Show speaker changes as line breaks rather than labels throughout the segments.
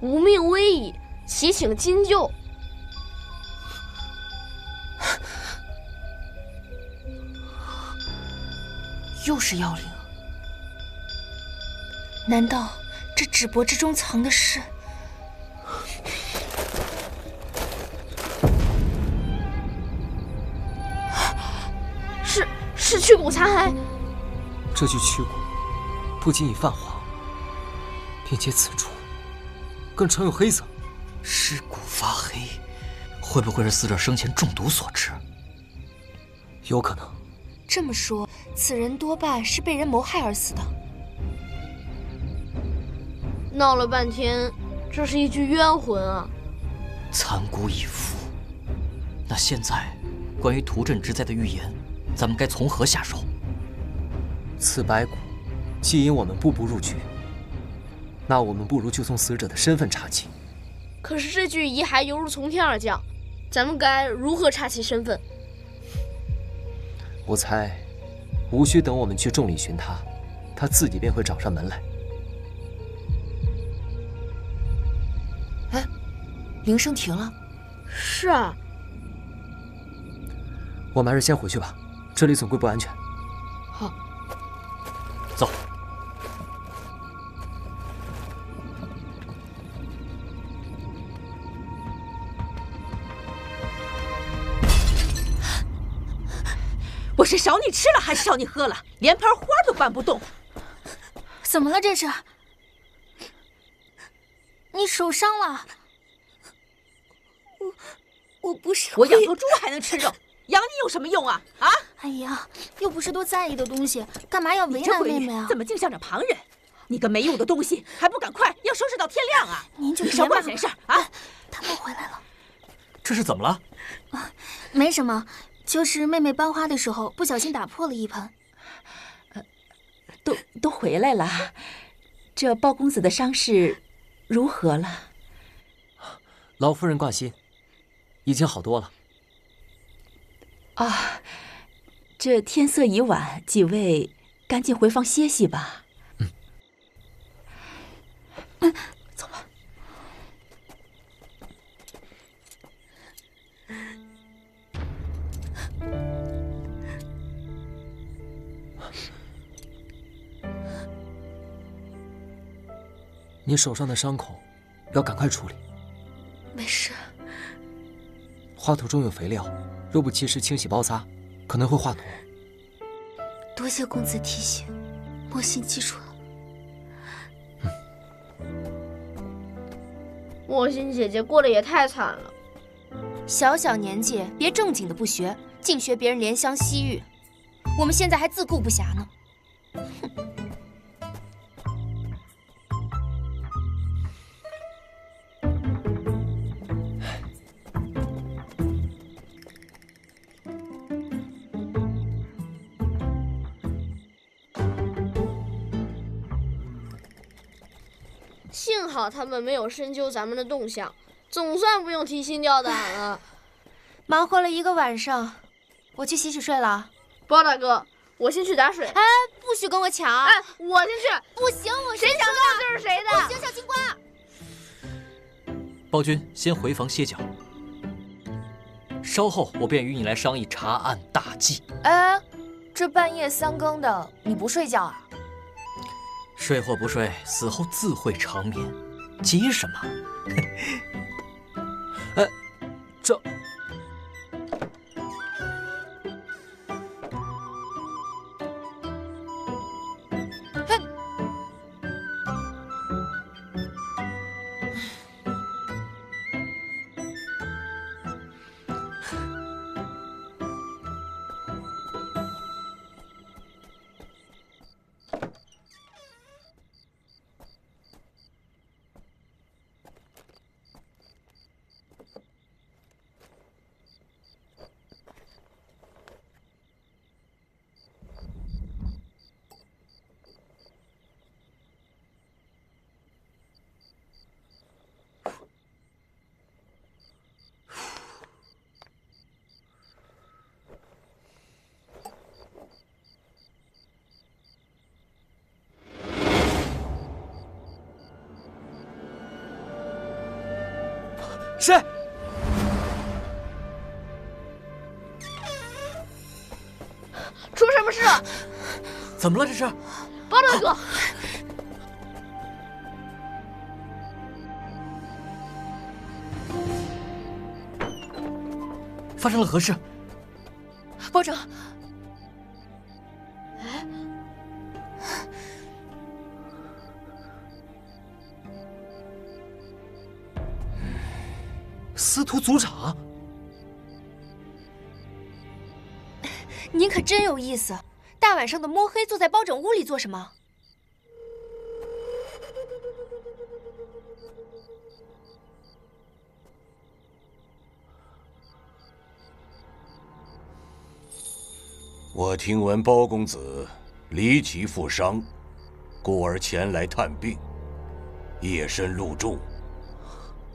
无命危矣，祈请金救。
又是妖灵，难道这纸帛之中藏的是？
是去骨残骸。
这具躯骨不仅已泛黄，并且此处更呈有黑色。
尸骨发黑，会不会是死者生前中毒所致？
有可能。
这么说，此人多半是被人谋害而死的。
闹了半天，这是一具冤魂啊！
残骨已腐。那现在，关于图镇之灾的预言，咱们该从何下手？
此白骨既因我们步步入局，那我们不如就从死者的身份查起。
可是这具遗骸犹如从天而降，咱们该如何查其身份？
我猜，无需等我们去众里寻他，他自己便会找上门来。
哎，铃声停了。
是啊。
我们还是先回去吧，这里总归不安全。
好，
走。
我是少你吃了还是少你喝了？连盆花都搬不动。
怎么了这是？你手伤了？我不是。
我养头猪还能吃肉，养你有什么用啊？啊！
哎呀，又不是多在意的东西，干嘛要为难妹妹啊？
怎么净向着旁人？你个没用的东西，还不赶快要收拾到天亮啊！
您就
别少管闲事啊！
他们回来了。
这是怎么了？
啊，没什么。就是妹妹搬花的时候不小心打破了一盆。
都回来了，这包公子的伤势如何了？
劳夫人挂心，已经好多了。
啊，这天色已晚，几位赶紧回房歇息吧。走吧。
你手上的伤口要赶快处理。
没事。
花土中有肥料，若不及时清洗包扎，可能会化脓。
多谢公子提醒，莫心记住了。
莫心姐姐过得也太惨了。
小小年纪，别正经的不学，净学别人怜香惜玉。我们现在还自顾不暇呢。哼。
幸好他们没有深究咱们的动向，总算不用提心吊胆了。
忙活了一个晚上，我去洗洗睡了。
包大哥，我先去打水。
哎，不许跟我抢！
哎，我先去。
不行，我
谁抢到就是谁的。
不行，小青瓜。
包君先回房歇脚，稍后我便与你来商议查案大计。
哎，这半夜3更的，你不睡觉啊？
睡或不睡，死后自会长眠，急什么？
哎，这。是。
出什么事了？
怎么了？这是？
包大哥，
发生了何事？
包拯，
司徒族长，
您可真有意思，大晚上的摸黑坐在包拯屋里做什么？
我听闻包公子离奇负伤，故而前来探病。夜深路重，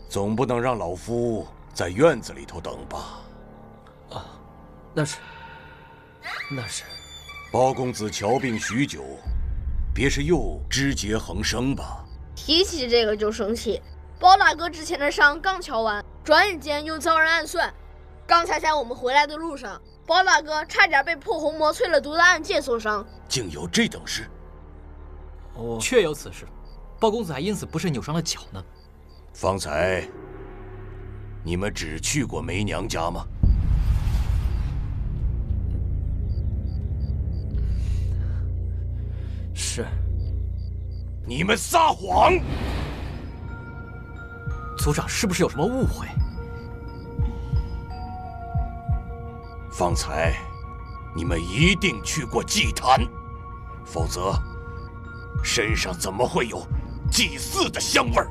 总不能让老夫在院子里头等吧？
那是。
包公子瞧病许久，别是又肢节横生吧？
提起这个就生气。包大哥之前的伤刚瞧完，转眼间又遭人暗算。刚才在我们回来的路上，包大哥差点被破红魔淬了毒的暗箭所伤。
竟有这等事？
确有此事，包公子还因此不慎扭伤了脚呢。
方才你们只去过梅娘家吗？
是。
你们撒谎！
族长是不是有什么误会？
方才你们一定去过祭坛，否则身上怎么会有祭祀的香味儿？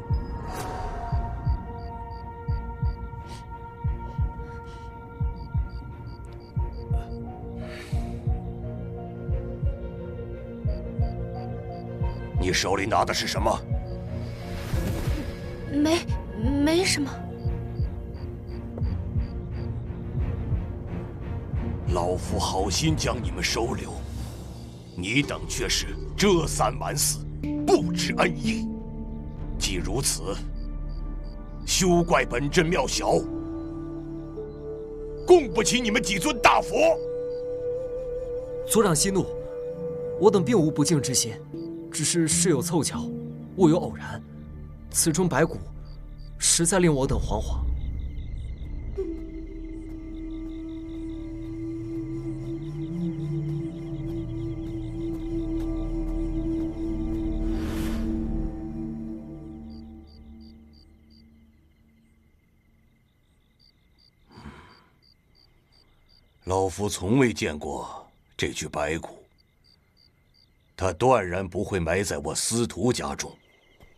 你手里拿的是什么？
没什么。
老夫好心将你们收留，你等却是遮三瞒四，不知恩义。既如此，休怪本镇庙小，供不起你们几尊大佛。
族长息怒，我等并无不敬之心，只是事有凑巧，物有偶然，此中白骨实在令我等惶惶。
老夫从未见过这具白骨，他断然不会埋在我司徒家中。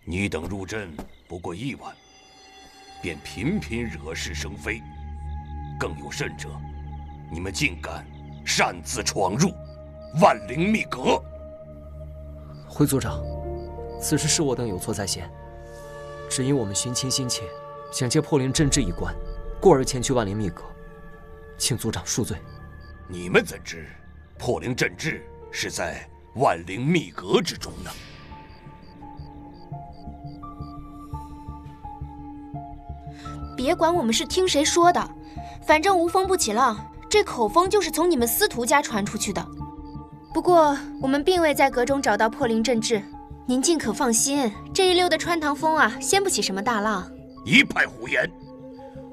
你等入镇不过1晚，便频频惹是生非，更有甚者，你们竟敢擅自闯入万灵密阁。
回族长，此事是我等有错在先，只因我们寻亲心切，想借破灵镇制一关，故而前去万灵密阁，请族长恕罪。
你们怎知破灵镇制是在万灵密阁之中呢？
别管我们是听谁说的，反正无风不起浪，这口风就是从你们司徒家传出去的。不过我们并未在阁中找到破灵镇制，您尽可放心，这一溜的穿堂风啊，掀不起什么大浪。
一派胡言！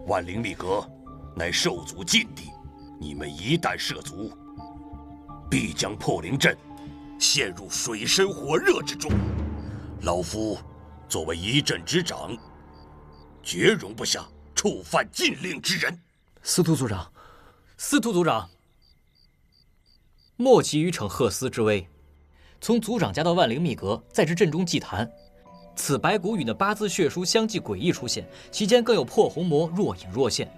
万灵密阁乃兽族禁地，你们一旦涉足，必将破灵镇陷入水深火热之中。老夫作为一镇之长，绝容不下触犯禁令之人。
司徒族长，
莫急于逞赫斯之威，从族长家到万灵密阁，再至镇中祭坛，此白骨与那8字血书相继诡异出现，其间更有破红魔若隐若现。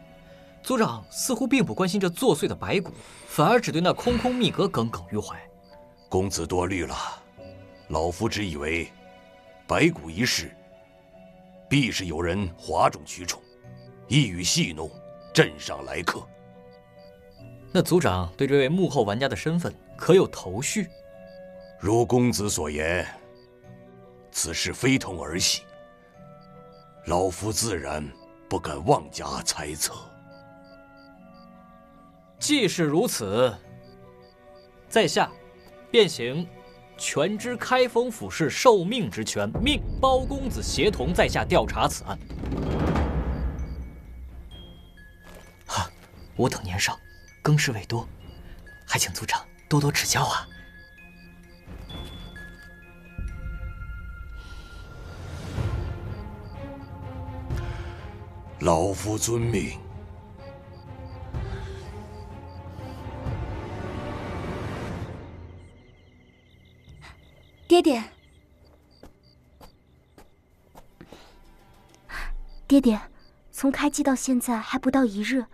族长似乎并不关心这作祟的白骨，反而只对那空空密阁耿耿于怀。
公子多虑了，老夫只以为白骨一事，必是有人哗众取宠，意欲戏弄镇上来客。
那族长对这位幕后玩家的身份可有头绪？
如公子所言，此事非同儿戏，老夫自然不敢妄加猜测。
既是如此，在下便行全知开封府事受命之权，命包公子协同在下调查此案。我等年少，更事未多，还请族长多多指教啊！
老夫遵命。
爹爹，爹爹，从开机到现在还不到1日，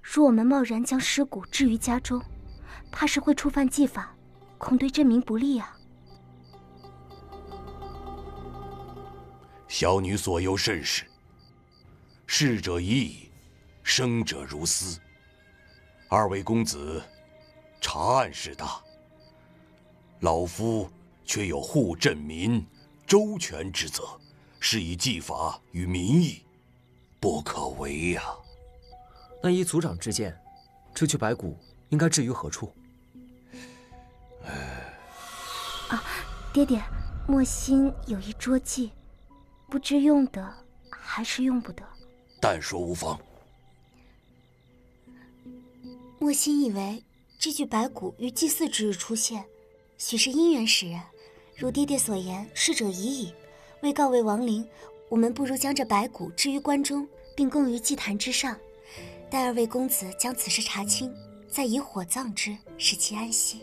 若我们贸然将尸骨置于家中，怕是会触犯纪法，恐对朕民不利啊。
小女所忧甚是，逝者已矣，生者如斯。2位公子查案事大，老夫却有护镇民、周全之责，是以纪法与民意，不可为呀。
那依族长之见，这具白骨应该置于何处？
爹爹，莫心有一捉计，不知用得还是用不得。
但说无妨。
莫心以为这具白骨于祭祀之日出现，许是因缘使然。如爹爹所言，逝者已矣，为告慰亡灵，我们不如将这白骨置于棺中，并供于祭坛之上，待2位公子将此事查清，再以火葬之，使其安息。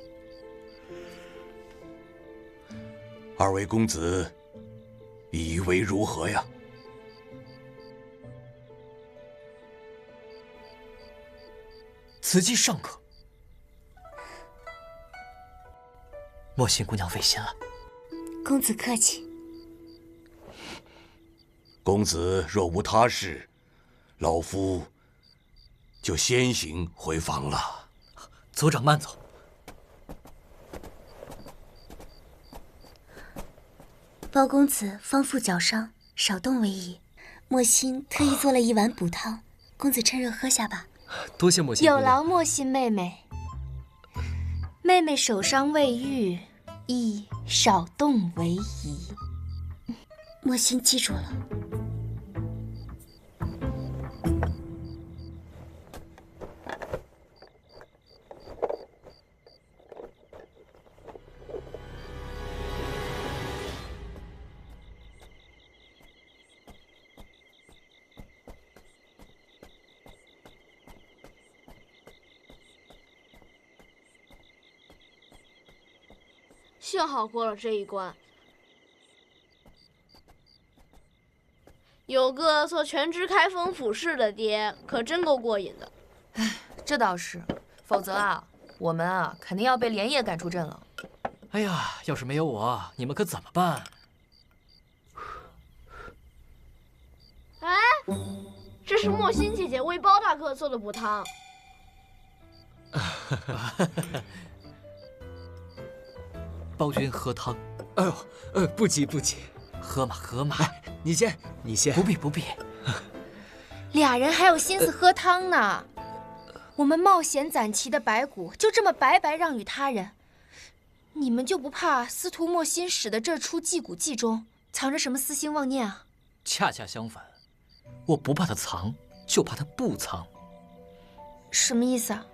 2位公子以为如何呀？
此计尚可。莫心姑娘费心了。
公子客气。
公子若无他事，老夫就先行回房了。
族长慢走。
包公子方腹脚伤，少动为宜。莫心特意做了一碗补汤，公子趁热喝下吧。
多谢莫心。
有劳莫心妹妹。妹妹手伤未愈，亦少动为宜。
莫心记住了。
幸好过了这一关，有个做全知开封府事的爹，可真够过瘾的。
哎，这倒是，否则啊，我们啊肯定要被连夜赶出镇了。
哎呀，要是没有我，你们可怎么办？
哎，这是莫心姐姐为包大哥做的补汤。
包君喝汤。
哎呦，不急不急，
喝嘛喝嘛。
你先，你先。
不必不必。
俩人还有心思喝汤呢。我们冒险攒齐的白骨就这么白白让与他人，你们就不怕司徒莫心使的这出祭骨计中藏着什么私心妄念啊？
恰恰相反，我不怕他藏，就怕他不藏。
什么意思啊？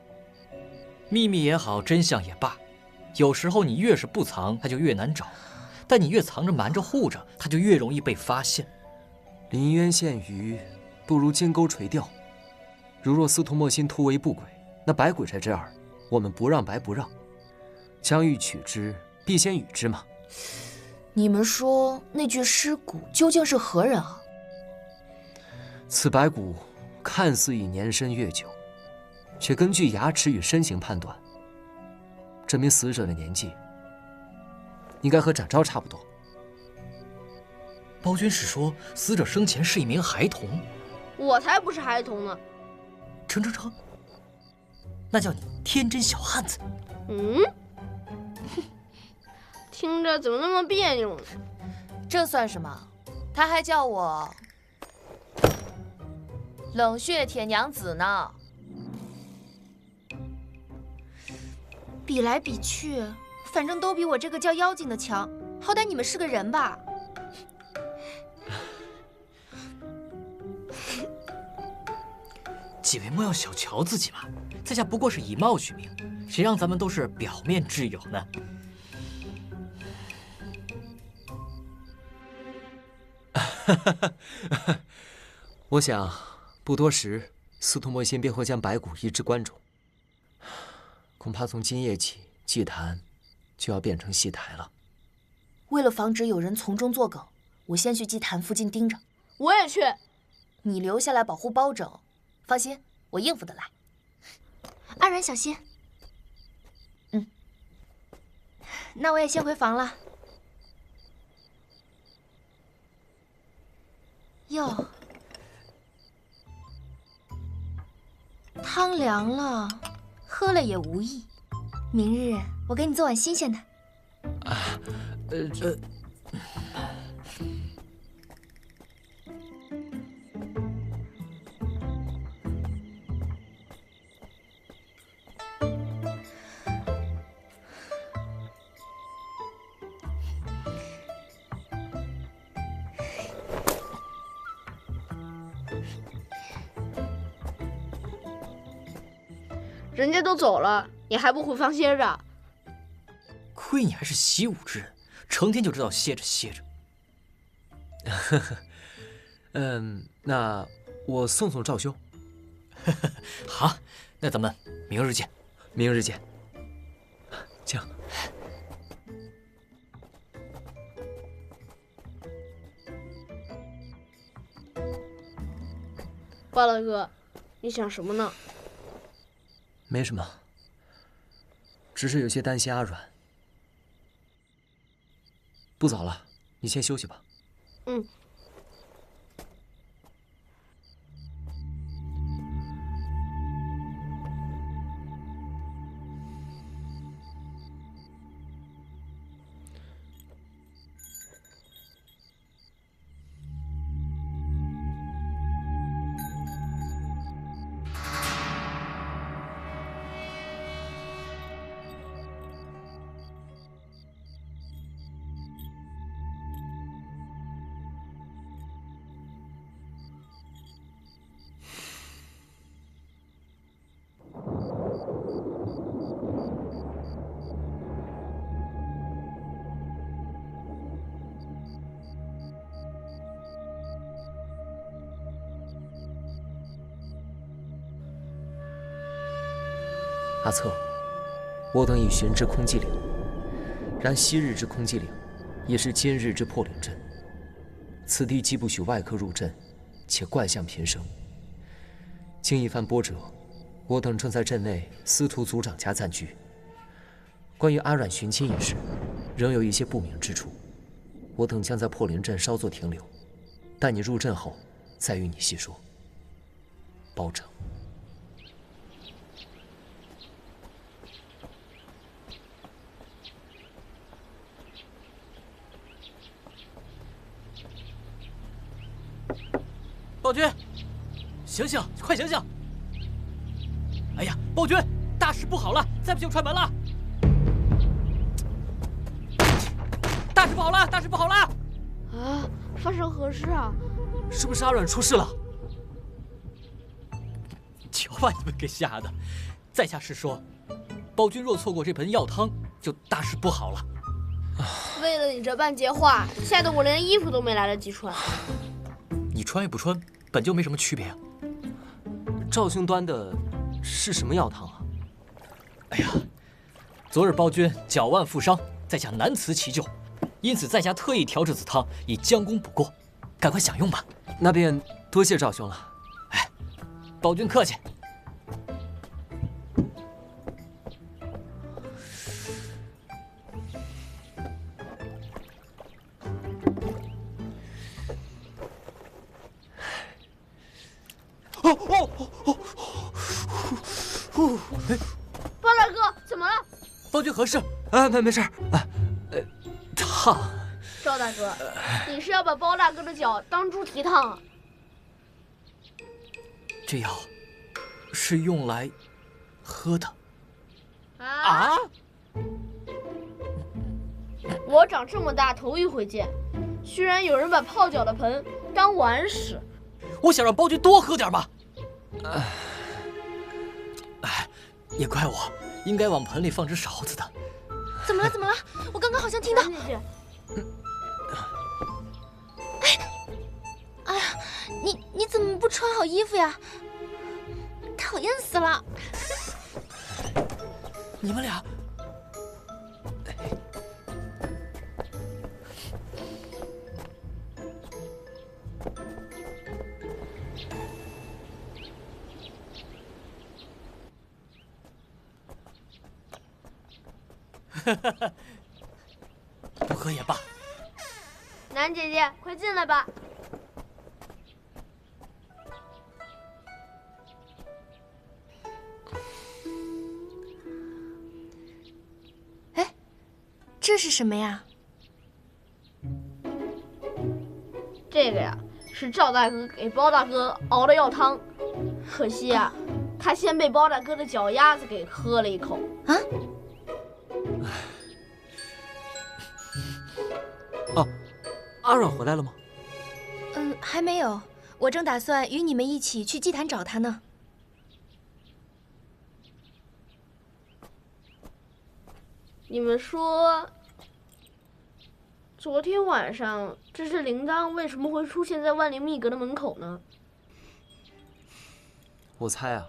秘密也好，真相也罢，有时候你越是不藏，它就越难找；但你越藏着瞒着护着，它就越容易被发现。
临渊羡鱼，不如金钩垂钓。如若司徒莫心突围不轨，那白骨在这儿，我们不让白不让。将欲取之，必先与之嘛。
你们说那具尸骨究竟是何人啊？
此白骨看似已年深月久，却根据牙齿与身形判断，这名死者的年纪应该和展昭差不多。
包君是说死者生前是一名孩童？
我才不是孩童呢！
成，那叫你天真小汉子。
嗯，听着怎么那么别扭呢？
这算什么？他还叫我冷血铁娘子呢？
比来比去，反正都比我这个叫妖精的强。好歹你们是个人吧？
几位莫要小瞧自己嘛，在下不过是以貌取名，谁让咱们都是表面挚友呢？
我想不多时，司徒墨仙便会将白骨移至关中。恐怕从今夜起，祭坛就要变成戏台了。
为了防止有人从中作梗，我先去祭坛附近盯着。
我也去。
你留下来保护包拯，放心，我应付得来。阿软小心。那我也先回房了。哟，汤凉了，喝了也无益。明日我给你做碗新鲜的。
人家都走了，你还不回房歇着？
亏你还是习武之人，成天就知道歇着歇着。
那我送送赵兄。
好，那咱们明日见。
明日见。请。
包大哥，你想什么呢？
没什么，只是有些担心阿软。不早了，你先休息吧。
嗯。
阿策，我等已寻至空寂岭，然昔日之空寂岭，也是今日之破岭阵。此地既不许外客入阵，且怪象频生。经一番波折，我等正在镇内司徒族长家暂居。关于阿软寻亲一事，仍有一些不明之处，我等将在破灵镇稍作停留，待你入阵后，再与你细说。包拯。
暴君，醒醒，快醒醒！哎呀，暴君，大事不好了，再不行踹门了！大事不好了，大事不好了！
啊，发生何事啊？
是不是阿软出事了？
瞧把你们给吓的！在下是说，暴君若错过这盆药汤，就大事不好了。
为了你这半截话，吓得我连衣服都没来得及穿。
你穿与不穿，本就没什么区别啊。
赵兄端的是什么药汤啊？
哎呀，昨日暴君脚腕负伤，在下难辞其咎，因此在下特意调制此汤，以将功补过。赶快享用吧。
那便多谢赵兄了。
哎，暴君客气。
包大哥，怎么了？
暴君何事？
没事。烫。
赵大哥，你是要把包大哥的脚当猪蹄烫啊？
这药是用来喝的。
啊！我长这么大头一回见，居然有人把泡脚的盆当碗使。
我想让包君多喝点嘛。哎，也怪我，应该往盆里放只勺子的。
怎么了？怎么了？我刚刚好像听到。哎呀，你怎么不穿好衣服呀？讨厌死了！
你们俩，不喝也罢。
楠姐姐，快进来吧。
这是什么呀？
这个呀，是赵大哥给包大哥熬的药汤。可惜啊，他先被包大哥的脚丫子给喝了一口。
啊？
哦，阿阮回来了吗？
还没有。我正打算与你们一起去祭坛找他呢。
你们说，昨天晚上这只铃铛为什么会出现在万灵密阁的门口呢？
我猜啊，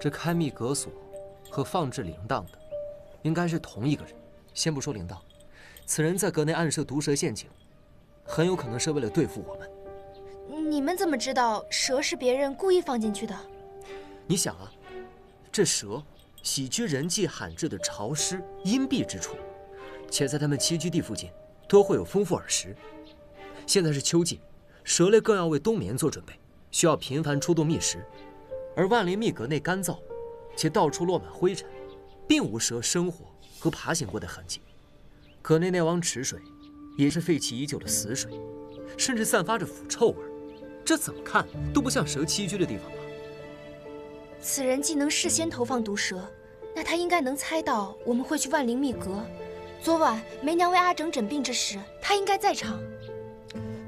这开密阁锁和放置铃铛的，应该是同一个人。先不说铃铛，此人在阁内暗设毒蛇陷阱，很有可能是为了对付我们。
你们怎么知道蛇是别人故意放进去的？
你想啊，这蛇喜居人迹罕至的潮湿阴蔽之处，且在他们栖居地附近都会有丰富饵食。现在是秋季，蛇类更要为冬眠做准备，需要频繁出动觅食。而万灵密阁内干燥，且到处落满灰尘，并无蛇生活和爬行过的痕迹。阁内那汪池水也是废弃已久的死水，甚至散发着腐臭味，这怎么看都不像蛇栖居的地方吧？
此人既能事先投放毒蛇，那他应该能猜到我们会去万灵密阁。昨晚梅娘为阿整诊病之时，他应该在场。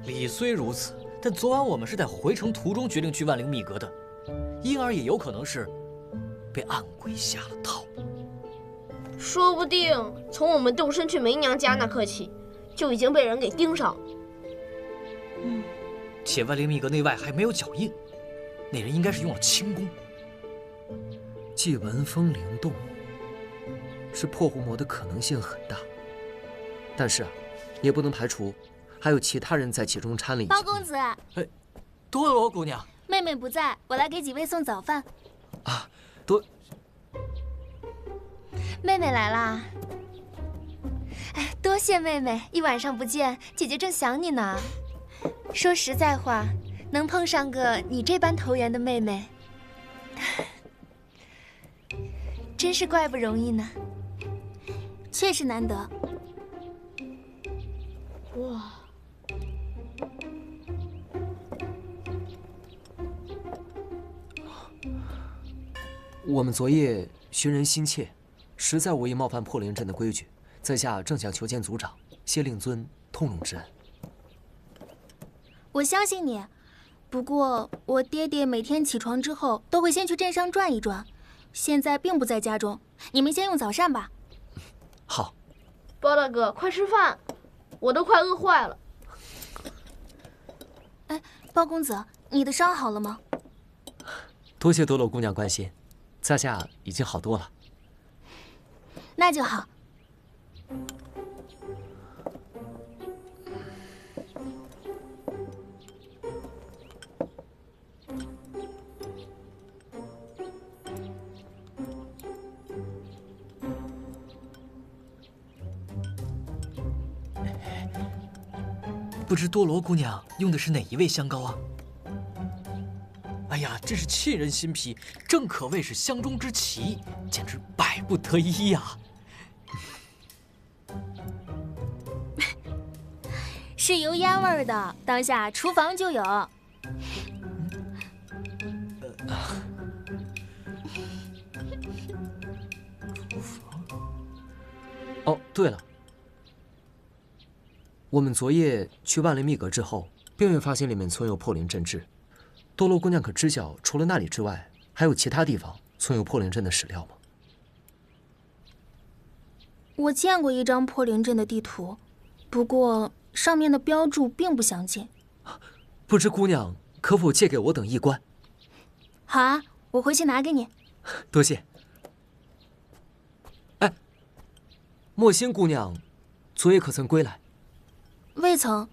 理虽如此，但昨晚我们是在回程途中决定去万灵密阁的，因而也有可能是被暗鬼下了套。
说不定从我们动身去梅娘家那刻起，就已经被人给盯上了。
且万灵密阁内外还没有脚印，那人应该是用了轻功。
既闻风灵动，是破狐魔的可能性很大。但是啊，也不能排除还有其他人在其中掺了一脚。
包公子，
多罗姑娘，
妹妹不在，我来给几位送早饭。
啊，多。
妹妹来啦！哎，多谢妹妹，一晚上不见，姐姐正想你呢。说实在话，能碰上个你这般投缘的妹妹，真是怪不容易呢。
确实难得。
哇！
我们昨夜寻人心切，实在无意冒犯破灵阵的规矩，在下正想求见族长，谢令尊通融之恩。
我相信你，不过我爹爹每天起床之后都会先去镇上转一转，现在并不在家中，你们先用早膳吧。
好。
包大哥，快吃饭，我都快饿坏了。
哎，包公子，你的伤好了吗？
多谢多罗姑娘关心，在下已经好多了。
那就好。
不知多罗姑娘用的是哪一味香膏啊？哎呀，真是沁人心脾，正可谓是香中之奇，简直百不得一呀！
是油烟味的，当下厨房就有。
对了，我们昨夜去万灵密阁之后，并未发现里面存有破灵阵质。多罗姑娘可知晓，除了那里之外，还有其他地方存有破灵阵的史料吗？
我见过一张破灵阵的地图，不过上面的标注并不详尽。
不知姑娘可否借给我等一观？
好啊，我回去拿给你。
多谢。哎，莫心姑娘，昨夜可曾归来？
未曾。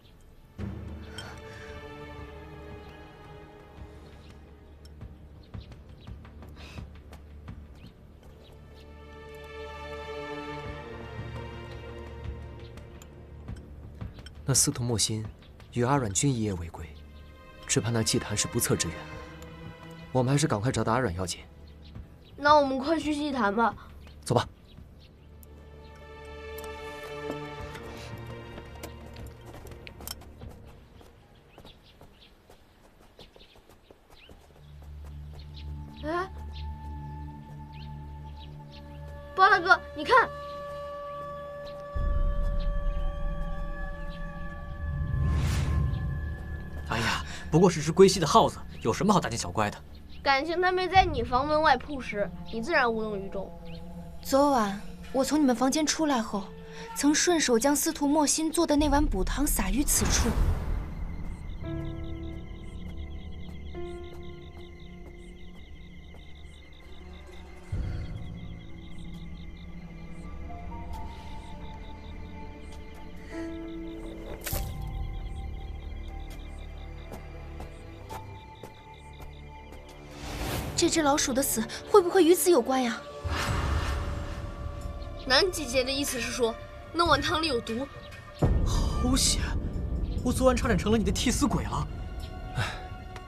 那司徒莫心与阿阮均一夜未归，只怕那祭坛是不测之缘。我们还是赶快找到阿阮要紧。
那我们快去祭坛吧。
走吧。
哎，包大哥，你看。
哎呀，不过是只归西的耗子，有什么好大惊小怪的？
感情他没在你房门外扑食，你自然无动于衷。
昨晚我从你们房间出来后，曾顺手将司徒莫心做的那碗补汤洒于此处。这只老鼠的死会不会与此有关呀？
南姐姐的意思是说，那碗汤里有毒。
好险！我昨晚差点成了你的替死鬼了。
唉，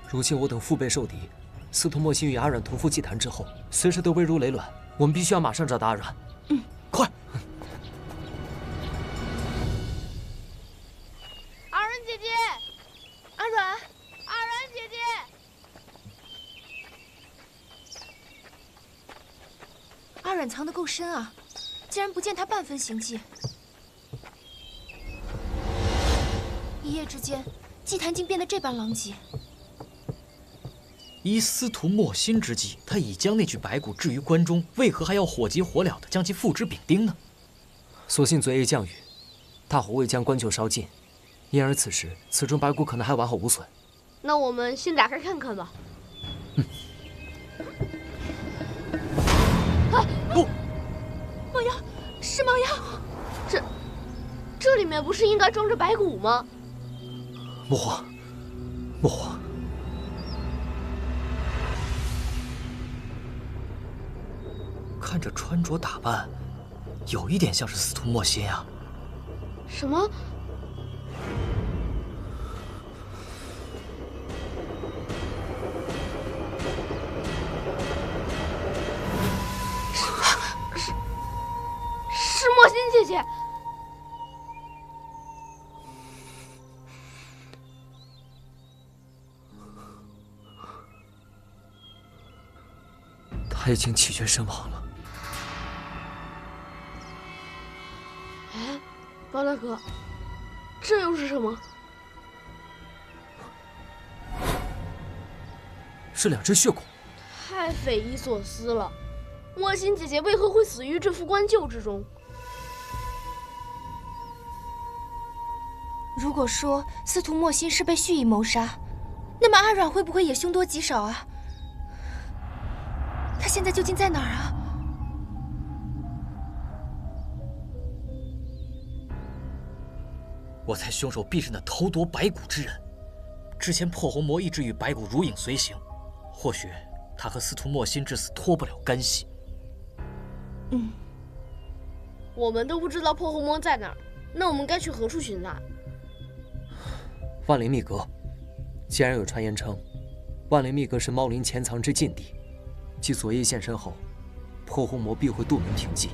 如今我等腹背受敌，司徒莫心与阿阮同赴祭坛之后，随时都危如累卵。我们必须要马上找到阿阮。
快！
阿阮姐姐，阿阮，阿阮姐姐。
阿阮藏得够深啊，竟然不见他半分行迹。一夜之间，祭坛竟变得这般狼藉。
依司徒莫心之计，他已将那具白骨置于棺中，为何还要火急火燎地将其付之丙丁呢？
所幸昨夜降雨，大火未将棺柩烧尽，因而此时此中白骨可能还完好无损。
那我们先打开看看吧。
不，
猫妖，是猫妖！这里面不是应该装着白骨吗？
莫慌，莫慌。
看着穿着打扮，有一点像是司徒莫心啊。
什么？是莫心姐姐。
他已经气绝身亡了。
哎，包大哥，这又是什么？
是两只血骨。
太匪夷所思了。莫心姐姐为何会死于这副棺柩之中？
如果说司徒莫心是被蓄意谋杀，那么阿阮会不会也凶多吉少啊？他现在究竟在哪儿啊？
我猜凶手必是那偷夺白骨之人。之前破红魔一直与白骨如影随形，或许他和司徒莫心之死脱不了干系。
我们都不知道破红魔在哪儿，那我们该去何处寻他？
万灵密阁。既然有传言称，万灵密阁是猫灵潜藏之禁地，即昨夜现身后，破红魔必会渡门凭迹。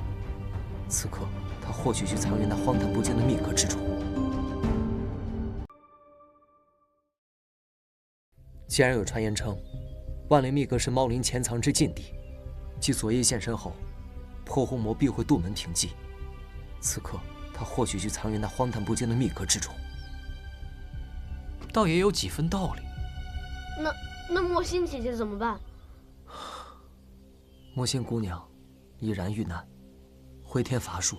此刻他或许就藏于那荒诞不经的密阁之中。既然有传言称，万灵密阁是猫灵潜藏之禁地，即昨夜现身后，破红魔必会渡门凭迹。此刻他或许就藏于那荒诞不经的密阁之中。
倒也有几分道理。
那莫欣姐姐怎么办？
莫欣姑娘已然遇难，回天乏术。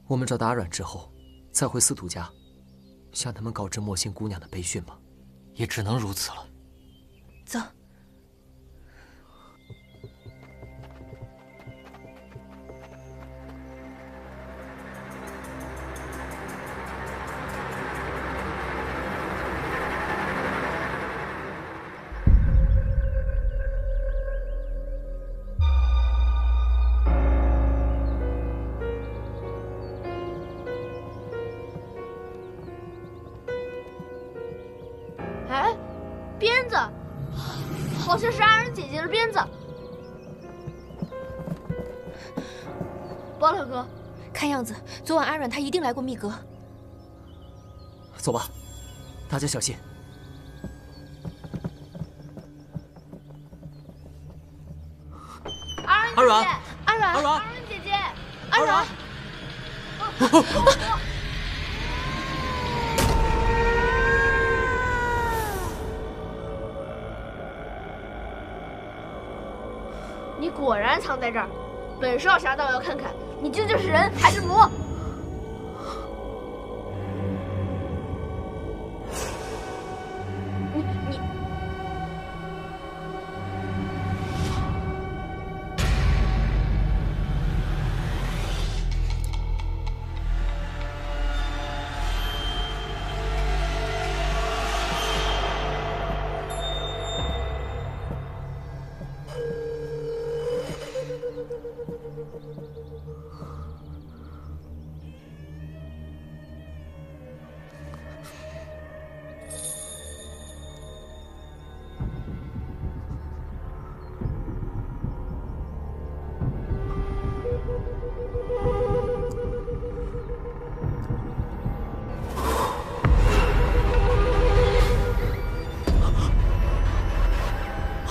我们找到阿软之后，再回司徒家，向他们告知莫欣姑娘的悲讯吧。
也只能如此了。
走。
哎，鞭子，好像是阿仁姐姐的鞭子。包大哥，
看样子昨晚阿软她一定来过密阁。
走吧，大家小心。
阿
软，
阿软，
阿软，
阿仁姐姐，阿软。你果然藏在这儿，本少侠倒要看看你究竟是人还是魔。你，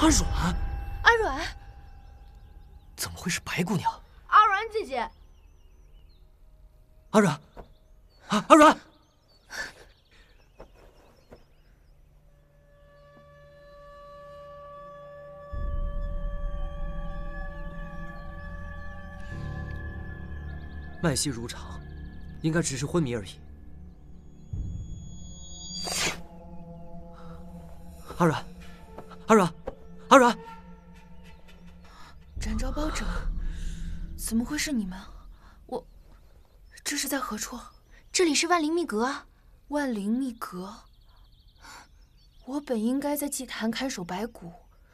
阿软，
阿软，
怎么会是白姑娘？
阿软姐姐，
阿软，阿软。脉息如常，应该只是昏迷而已。阿软，阿软，阿软！
展昭包拯，怎么会是你们？这是在何处？
这里是万灵密阁啊！
万灵密阁。我本应该在祭坛看守白骨，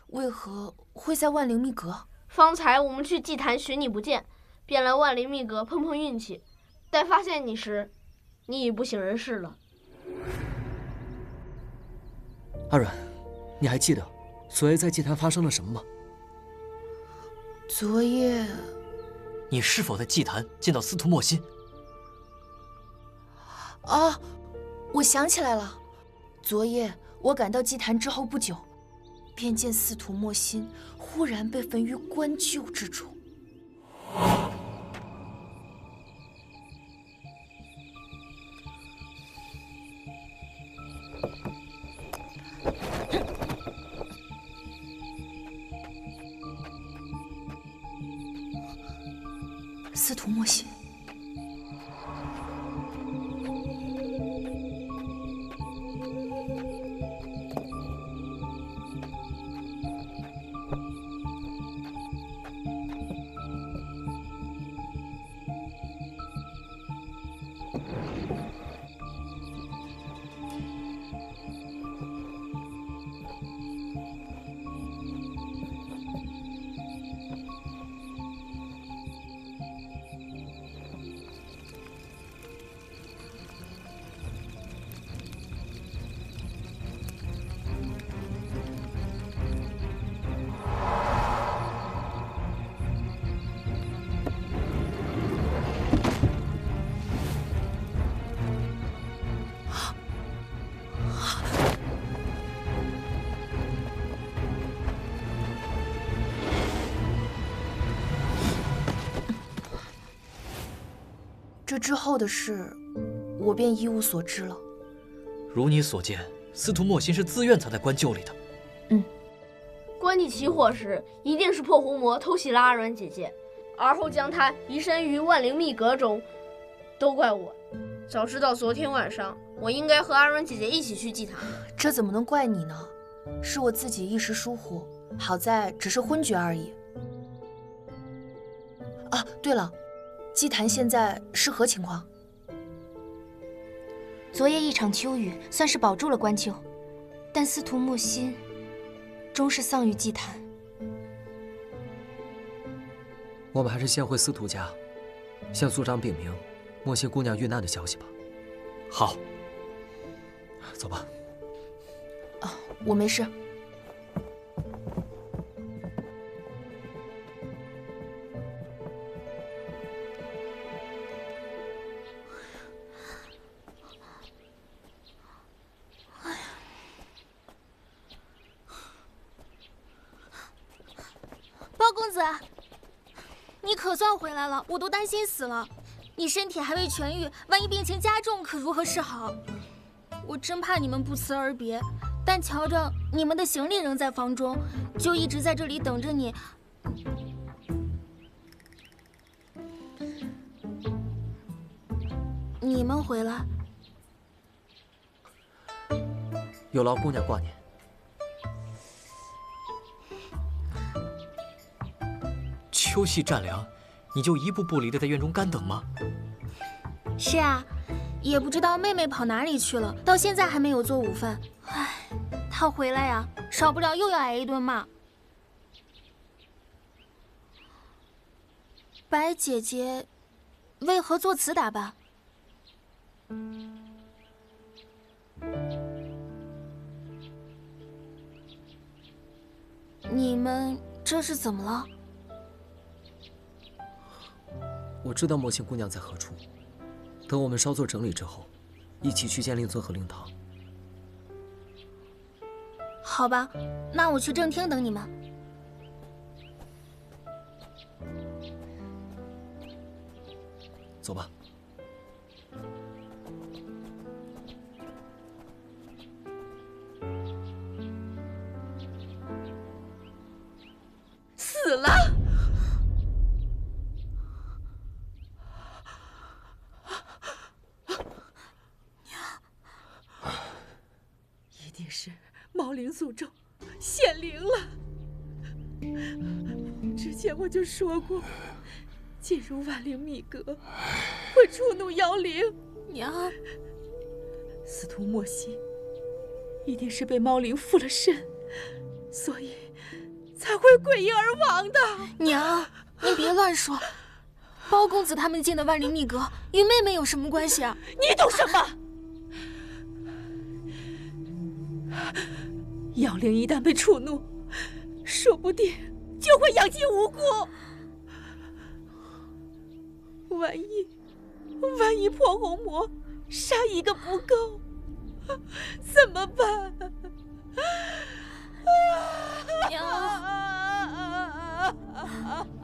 为何会在万灵密阁？
方才我们去祭坛寻你不见，便来万灵密阁碰碰运气，待发现你时，你已不省人事了。
阿软，你还记得昨夜在祭坛发生了什么吗？
昨夜，
你是否在祭坛见到司徒莫心？
啊，我想起来了，昨夜我赶到祭坛之后不久，便见司徒莫心忽然被焚于棺柩之中。司徒莫心。这之后的事，我便一无所知了。
如你所见，司徒莫心是自愿藏在棺柩里的。
关你起火时，一定是破红魔偷袭了阿软姐姐，而后将她移身于万灵密阁中。都怪我，早知道昨天晚上，我应该和阿软姐姐一起去祭坛。
这怎么能怪你呢？是我自己一时疏忽，好在只是昏厥而已。啊，对了，祭坛现在是何情况？
昨夜一场秋雨，算是保住了棺柩，但司徒莫心终是丧于祭坛。
我们还是先回司徒家，向族长禀明莫心姑娘遇难的消息吧。
好，
走吧。
我没事。
包公子，你可算回来了，我都担心死了。你身体还未痊愈，万一病情加重，可如何是好？我真怕你们不辞而别，但瞧着你们的行李仍在房中，就一直在这里等着你。你们回来，
有劳姑娘挂念。
秋夕湛凉，你就一步不离的在院中干等吗？
是啊，也不知道妹妹跑哪里去了，到现在还没有做午饭。唉，她回来呀，少不了又要挨一顿骂。白姐姐，为何做此打扮？你们这是怎么了？
我知道莫心姑娘在何处，等我们稍作整理之后，一起去见令尊和令堂。
好吧，那我去正厅等你们。
走吧。
死了！一定是猫灵诅咒显灵了。之前我就说过，进入万灵密阁会触怒妖灵。
娘，
司徒莫心一定是被猫灵附了身，所以才会诡异而亡的。
娘，你别乱说。包公子他们进的万灵密阁与妹妹有什么关系啊？
你懂什么？妖灵一旦被触怒，说不定就会殃及无辜。万一破红魔杀一个不够，怎么办？
娘，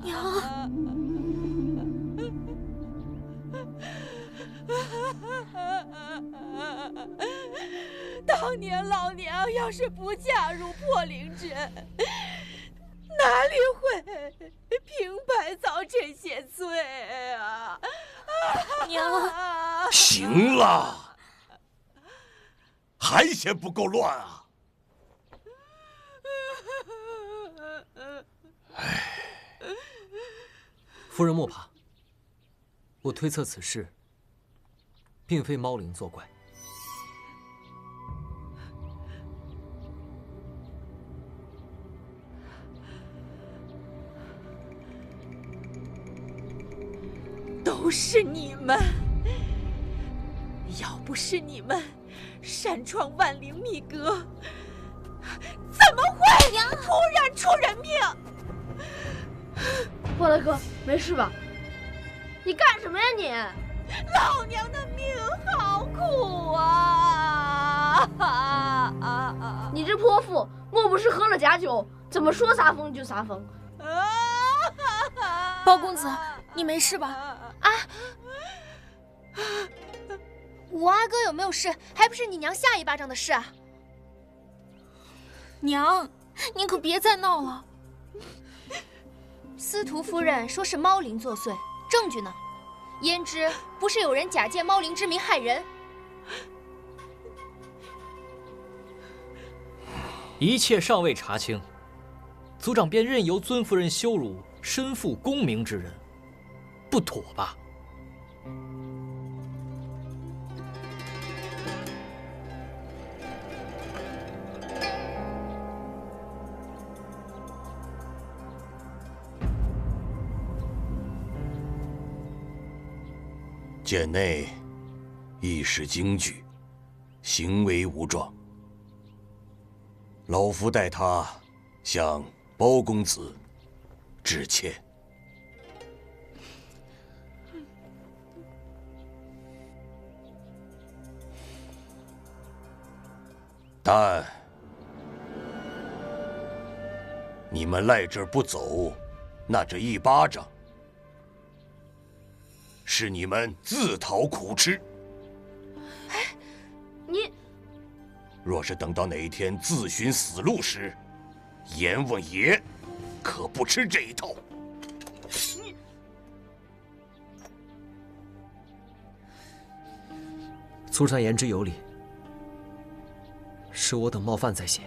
娘。
当年老娘要是不嫁入破灵阵，哪里会平白遭这些罪啊！
娘，
行了，还嫌不够乱啊！
夫人莫怕，我推测此事并非猫灵作怪。
都是你们！要不是你们擅闯万灵密阁，怎么会突然出人命？
波大哥，没事吧？你干什么呀你？
老娘的命好苦啊！
你这泼妇，莫不是喝了假酒？怎么说撒疯就撒疯？
包公子，你没事吧？啊！
我阿哥有没有事，还不是你娘下一巴掌的事啊！
娘，你可别再闹了。
司徒夫人说是猫灵作祟，证据呢？焉知不是有人假借猫灵之名害人？
一切尚未查清，族长便任由尊夫人羞辱身负功名之人，不妥吧？
剑内一时惊惧，行为无状。老夫代他向包公子致歉。但你们赖这儿不走，那这一巴掌是你们自讨苦吃。
你
若是等到哪一天自寻死路时，阎王爷可不吃这一套。
族长言之有理，是我等冒犯在先。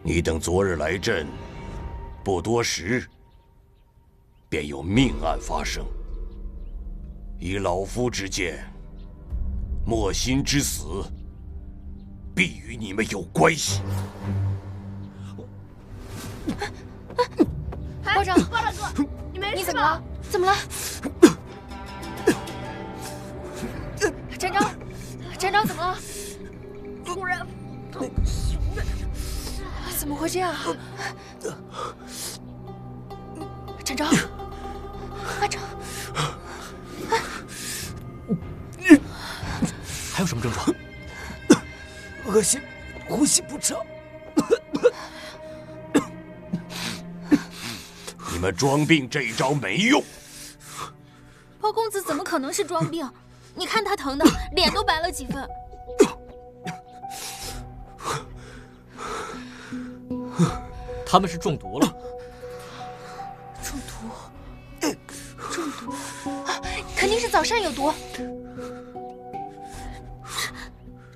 你等昨日来镇，不多时，便有命案发生。以老夫之见，莫心之死必与你们有关系。
包长，
包大哥，你没事吧？
怎么了？展昭，展昭怎么了？
突然痛。
怎么会这样？展昭，阿昭，
还有什么症状？
恶心，呼吸不畅。
你们装病这一招没用。
包公子怎么可能是装病？你看他疼的脸都白了几分。
他们是中毒了。
中毒啊！肯定是早膳有毒。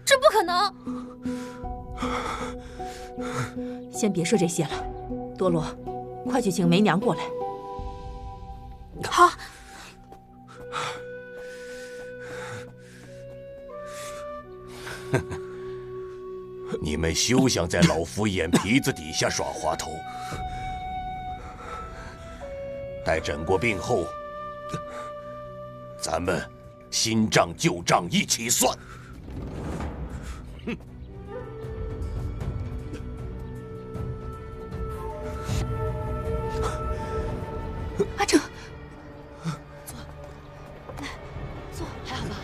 这不可能！
先别说这些了，多罗，快去请梅娘过来。
好。
你们休想在老夫眼皮子底下耍滑头。待诊过病后，咱们新账旧账一起算。
阿成，坐，来，坐，还好吧？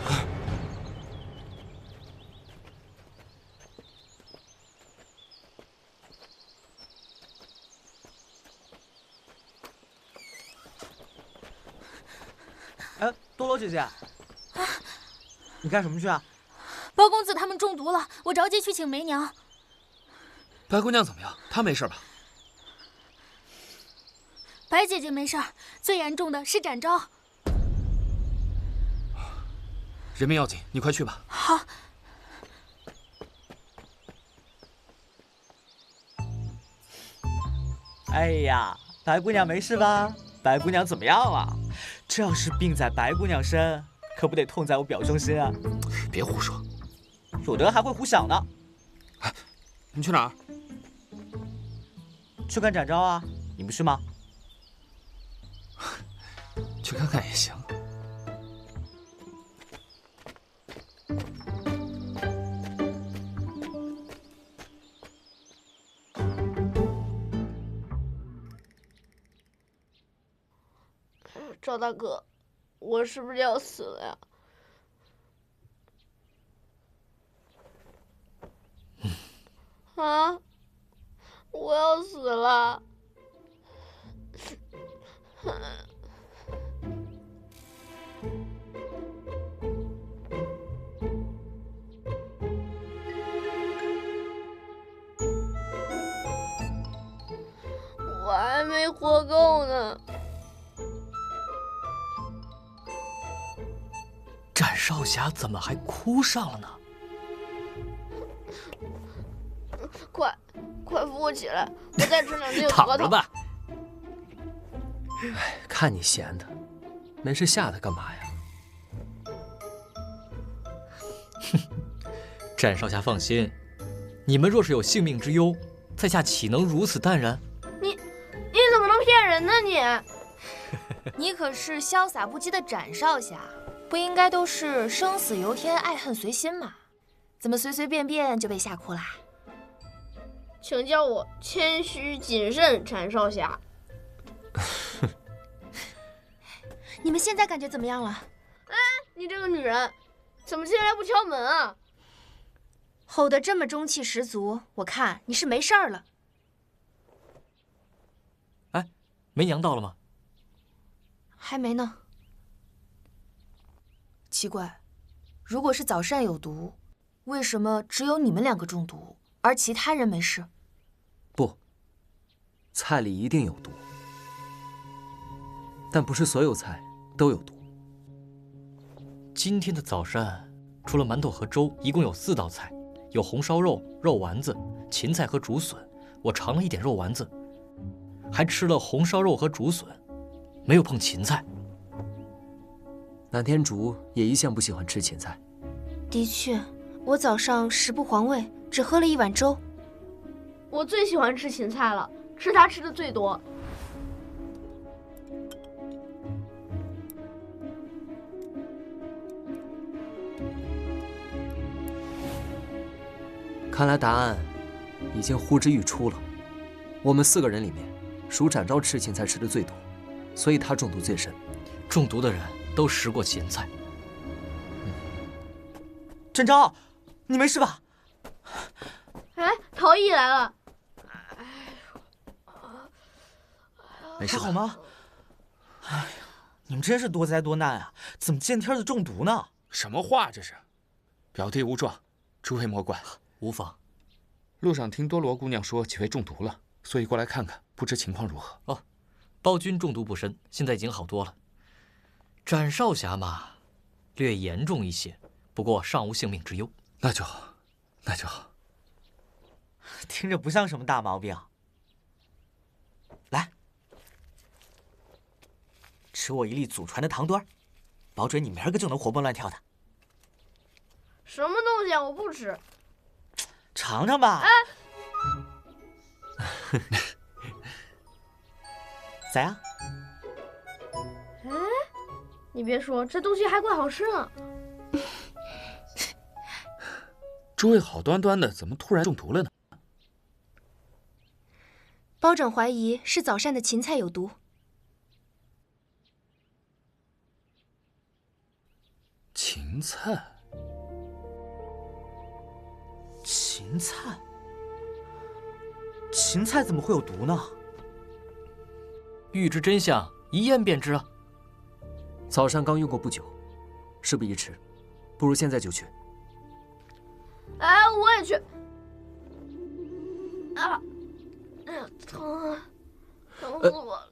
哎，多罗姐姐，你干什么去啊？
包公子他们中毒了，我着急去请梅娘。
白姑娘怎么样？她没事吧？
白姐姐没事，最严重的是展昭。
人命要紧，你快去吧。
好。
哎呀，白姑娘没事吧？白姑娘怎么样了？这要是病在白姑娘身，可不得痛在我表兄心啊！
别胡说，
有的还会胡想呢。
哎，你去哪儿？
去看展昭啊，你不去吗？
去看看也行。
赵大哥，我是不是要死了呀？啊！我要死了！我还没活够呢。
展少侠怎么还哭上了呢？
快扶我起来！我再吃两斤
躺着吧。
哎，看你闲的，没事吓他干嘛呀？
展少侠放心，你们若是有性命之忧，在下岂能如此淡然？
你怎么能骗人呢你？
你可是潇洒不羁的展少侠，不应该都是生死由天、爱恨随心吗？怎么随随便便就被吓哭啦？
请叫我谦虚谨慎展少侠。
你们现在感觉怎么样了？
哎，你这个女人，怎么进来不敲门啊？
吼得这么中气十足，我看你是没事儿了。
哎，梅娘到了吗？
还没呢。
奇怪，如果是早膳有毒，为什么只有你们两个中毒，而其他人没事？
不，菜里一定有毒，但不是所有菜都有毒。
今天的早膳除了馒头和粥，一共有4道菜，有红烧肉、肉丸子、芹菜和竹笋。我尝了一点肉丸子，还吃了红烧肉和竹笋，没有碰芹菜。
南天竺也一向不喜欢吃芹菜。
的确，我早上食不还胃，只喝了1碗粥。
我最喜欢吃芹菜了，吃它吃的最多。
看来答案已经呼之欲出了。我们4个人里面，属展昭吃芹菜吃的最多，所以他中毒最深。
中毒的人都食过芹菜。
展昭，你没事吧？
哎，陶艺来了。
没事
还好吗？哎呀，你们真是多灾多难啊！怎么见天就中毒呢？
什么话这是？表弟无状，诸位莫怪。
无妨。
路上听多罗姑娘说几位中毒了，所以过来看看，不知情况如何。
哦，包君中毒不深，现在已经好多了。展少侠嘛，略严重一些，不过尚无性命之忧。
那就好，那就好。
听着不像什么大毛病。来，吃我一粒祖传的糖墩儿，保准你明儿个就能活蹦乱跳的。
什么东西啊？我不吃。
尝尝吧。
哎，
咋样？
哎，你别说，这东西还怪好吃呢。
诸位好端端的，怎么突然中毒了呢？
包拯怀疑是早膳的芹菜有毒。
芹菜？
芹菜？芹菜怎么会有毒呢？
欲知真相，一验便知啊。
早膳刚用过不久，事不宜迟，不如现在就去。
哎，我也去。啊，疼啊，疼死我了！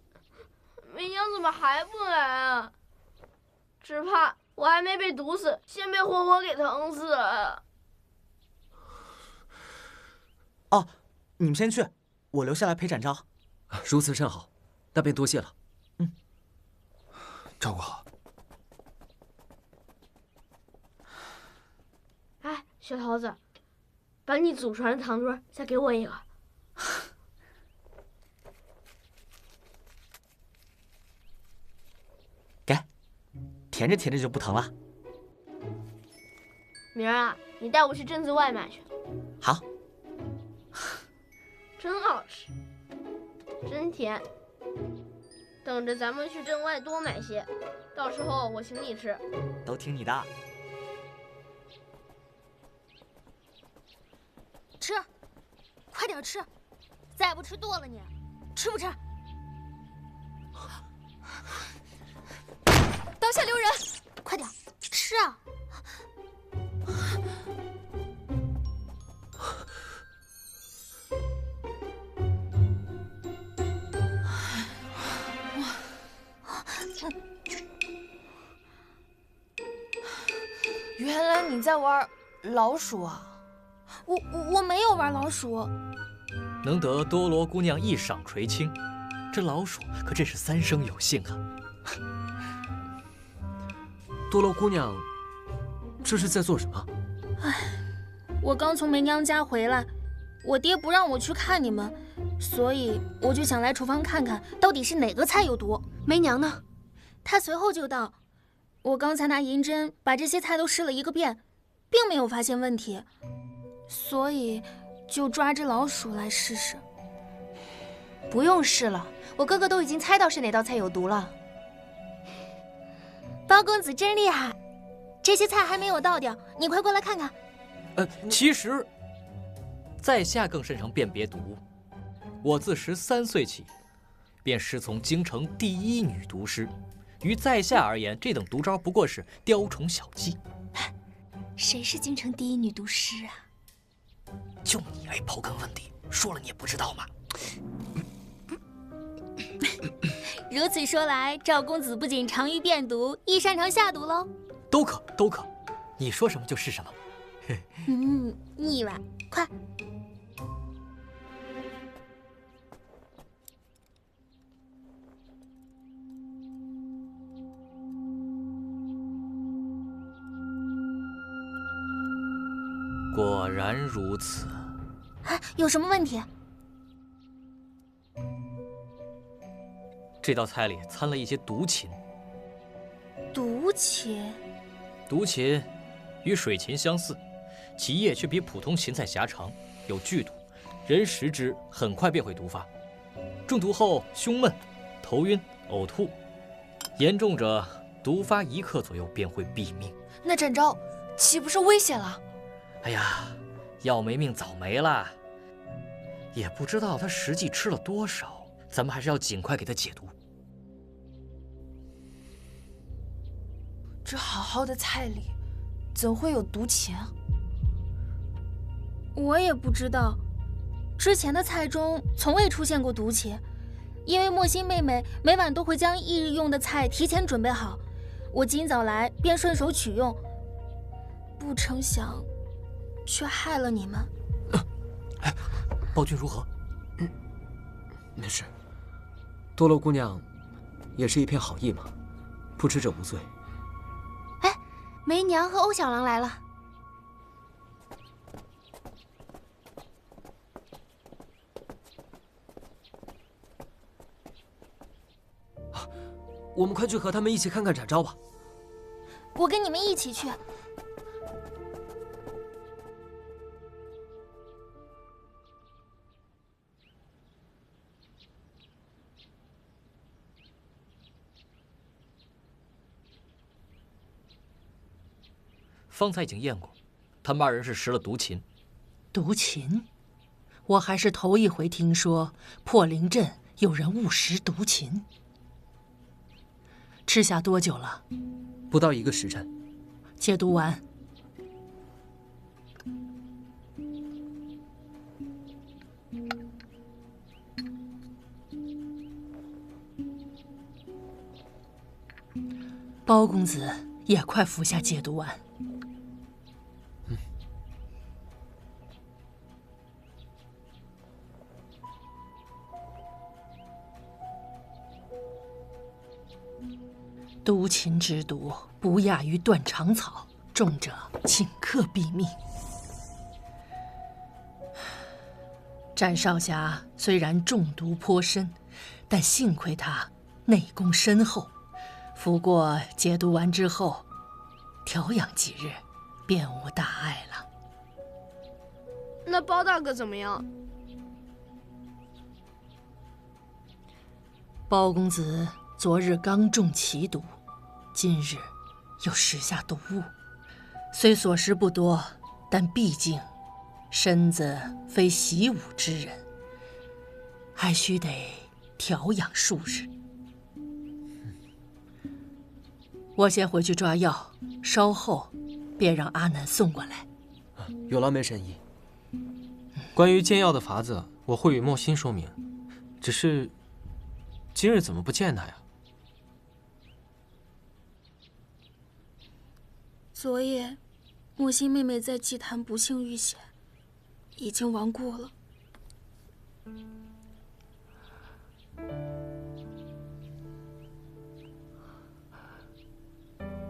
梅娘怎么还不来啊？只怕我还没被毒死，先被活活给疼死了。
哦，你们先去，我留下来陪展昭。
如此甚好，那便多谢了。
照顾好。
哎，小桃子，把你祖传的糖墩再给我一个。
给，甜着甜着就不疼了。
明儿啊，你带我去镇子外买去。
好。
真好吃，真甜。等着咱们去镇外多买些，到时候我请你吃。
都听你的。
吃，快点吃，再不吃剁了你！吃不吃？下留人！快点，吃啊！
原来你在玩老鼠啊！
我没有玩老鼠。
能得多罗姑娘一晌垂青，这老鼠可真是三生有幸啊！
多罗姑娘，这是在做什么？
唉，我刚从梅娘家回来，我爹不让我去看你们，所以我就想来厨房看看到底是哪个菜有毒。
梅娘呢？
她随后就到。我刚才拿银针把这些菜都试了一个遍，并没有发现问题，所以就抓只老鼠来试试。
不用试了，我哥哥都已经猜到是哪道菜有毒了。
包公子真厉害，这些菜还没有倒掉，你快过来看看。
其实，在下更擅长辨别毒物。我自13岁起，便师从京城第一女毒师。于在下而言，这等毒招不过是雕虫小技。
谁是京城第一女毒师啊？
就你来刨根问底，说了你也不知道吗？
如此说来，赵公子不仅长于辨毒，亦擅长下毒喽。
都可，你说什么就是什么。
腻歪，快！
果然如此。
有什么问题？
这道菜里掺了一些毒芹。
毒芹？
毒芹与水芹相似，其叶却比普通芹菜狭长，有剧毒，人食之很快便会毒发。中毒后胸闷、头晕、呕吐，严重者毒发1克左右便会毙命。
那展昭岂不是危险了？
哎呀，要没命早没了。也不知道他实际吃了多少，咱们还是要尽快给他解毒。
这好好的菜里，怎会有毒芹啊？
我也不知道，之前的菜中从未出现过毒芹，因为莫心妹妹每晚都会将翌日用的菜提前准备好，我今早来便顺手取用，不成想却害了你们。
暴君如何？
没事。多罗姑娘也是一片好意嘛，不知者无罪。
梅娘和欧小郎来了。
我们快去和他们一起看看展昭吧。
我跟你们一起去。
方才已经验过，他们2人是食了毒芹。
毒芹？我还是头一回听说破灵镇有人误食毒芹。吃下多久了？
不到1个时辰。
解毒丸。包公子也快服下解毒丸。毒芹之毒不亚于断肠草，重者顷刻毙命。展少侠虽然中毒颇深，但幸亏他内功深厚，服过解毒丸之后，调养几日，便无大碍了。
那包大哥怎么样？
包公子昨日刚中奇毒，今日又食下毒物，虽所食不多，但毕竟身子非习武之人，还须得调养数日。我先回去抓药，稍后便让阿南送过来。
有劳梅神医。
关于煎药的法子，我会与莫心说明。只是，今日怎么不见他呀？
昨夜，莫心妹妹在祭坛不幸遇险，已经亡故了。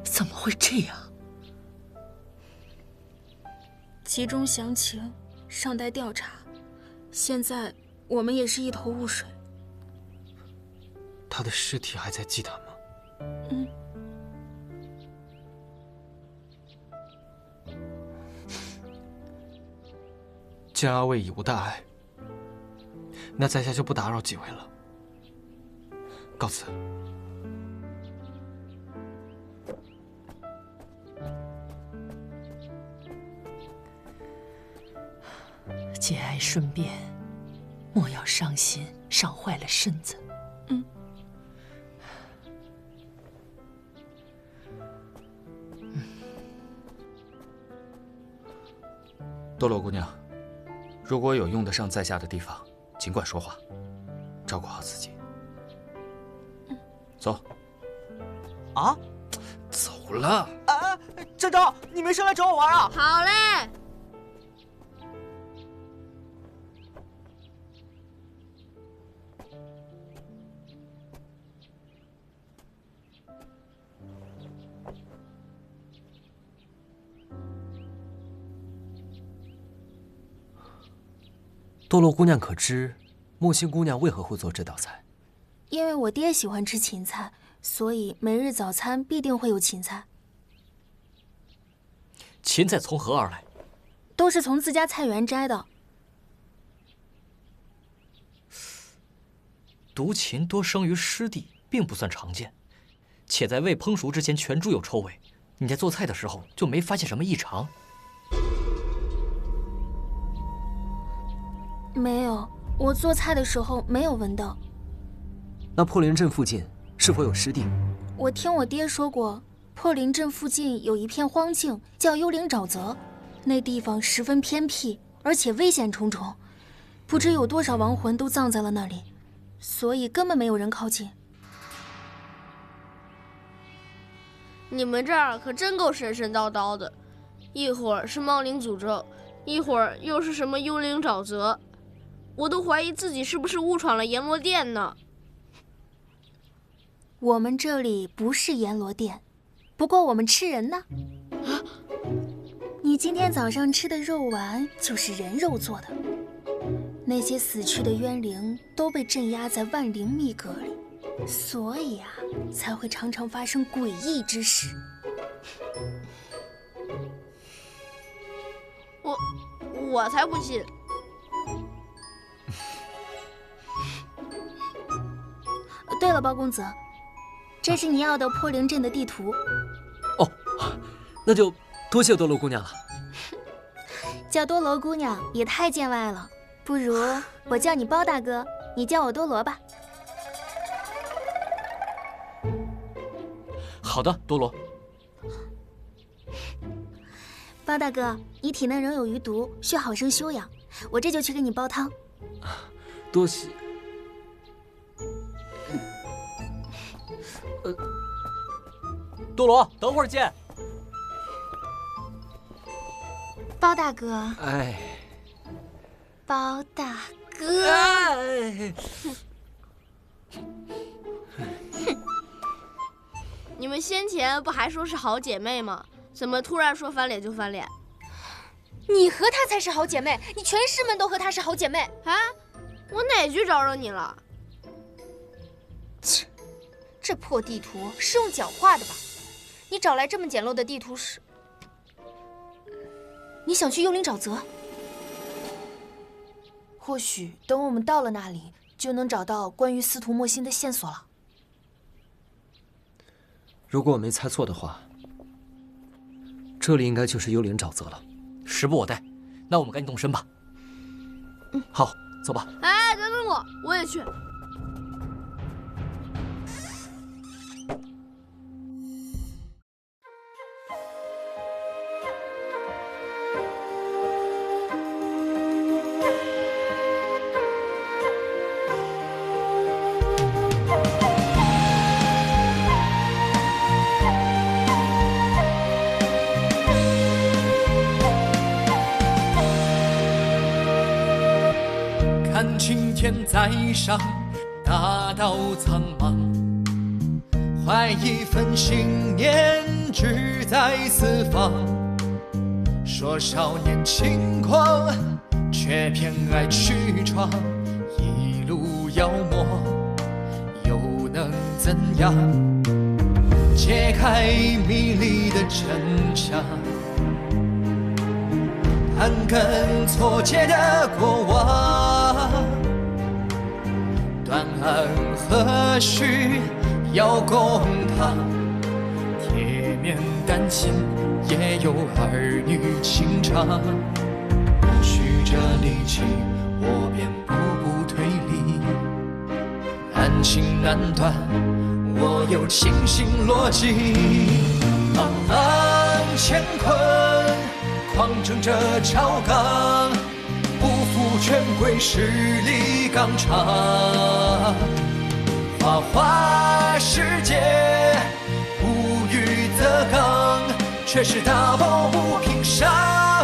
怎么会这样？
其中详情尚待调查，现在我们也是一头雾水。
他的尸体还在祭坛吗？
嗯。
既然二位已无大碍，那在下就不打扰几位了，告辞。
节哀顺变，莫要伤心，伤坏了身子。
嗯。
多罗姑娘，如果有用得上在下的地方，尽管说话，照顾好自己。走。
啊？
走了。
啊，郑昭，你没事来找我玩啊？
好嘞。
多罗姑娘可知，莫心姑娘为何会做这道菜？
因为我爹喜欢吃芹菜，所以每日早餐必定会有芹菜。
芹菜从何而来？
都是从自家菜园摘的。
毒芹多生于湿地，并不算常见，且在未烹熟之前全株有臭味。你在做菜的时候就没发现什么异常？
没有，我做菜的时候没有闻到。
那破林镇附近是否有湿地？
我听我爹说过，破林镇附近有一片荒径，叫幽灵沼泽，那地方十分偏僻，而且危险重重，不知有多少亡魂都葬在了那里，所以根本没有人靠近。
你们这儿可真够神神叨叨的，一会儿是猫灵诅咒，一会儿又是什么幽灵沼泽，我都怀疑自己是不是误闯了阎罗殿呢。
我们这里不是阎罗殿，不过我们吃人呢。你今天早上吃的肉丸就是人肉做的，那些死去的冤灵都被镇压在万灵密阁里，所以啊，才会常常发生诡异之事。
我才不信。
对了，包公子，这是你要的破灵镇的地图。
哦，那就多谢多罗姑娘了。
叫多罗姑娘也太见外了，不如我叫你包大哥，你叫我多罗吧。
好的，多罗。
包大哥，你体内仍有余毒，需好生休养，我这就去给你煲汤。
多谢。
多罗，等会儿见。
包大哥。
哎。
包大哥。
哎。
你们先前不还说是好姐妹吗？怎么突然说翻脸就翻脸？
你和她才是好姐妹，你全师门都和她是好姐妹
啊！我哪句招惹你了？
切，这破地图是用脚画的吧？你找来这么简陋的地图是？你想去幽灵沼泽？
或许等我们到了那里，就能找到关于司徒莫心的线索了。
如果我没猜错的话，这里应该就是幽灵沼泽了。
时不我待，那我们赶紧动身吧。
好，走吧。
哎，等等我，我也去。
天在上，大道苍茫，怀一份信念，志在四方。说少年轻狂，却偏爱去闯，一路妖魔，又能怎样？揭开迷离的真相，盘根错节的过往，断案何须要公堂？铁面丹心也有儿女情长，曲折离奇，我便步步推理，案情难断，我有清醒逻辑。茫茫乾坤，狂争着朝纲，不负权贵势力纲常。花花世界，无欲则刚，却是大抱不平，杀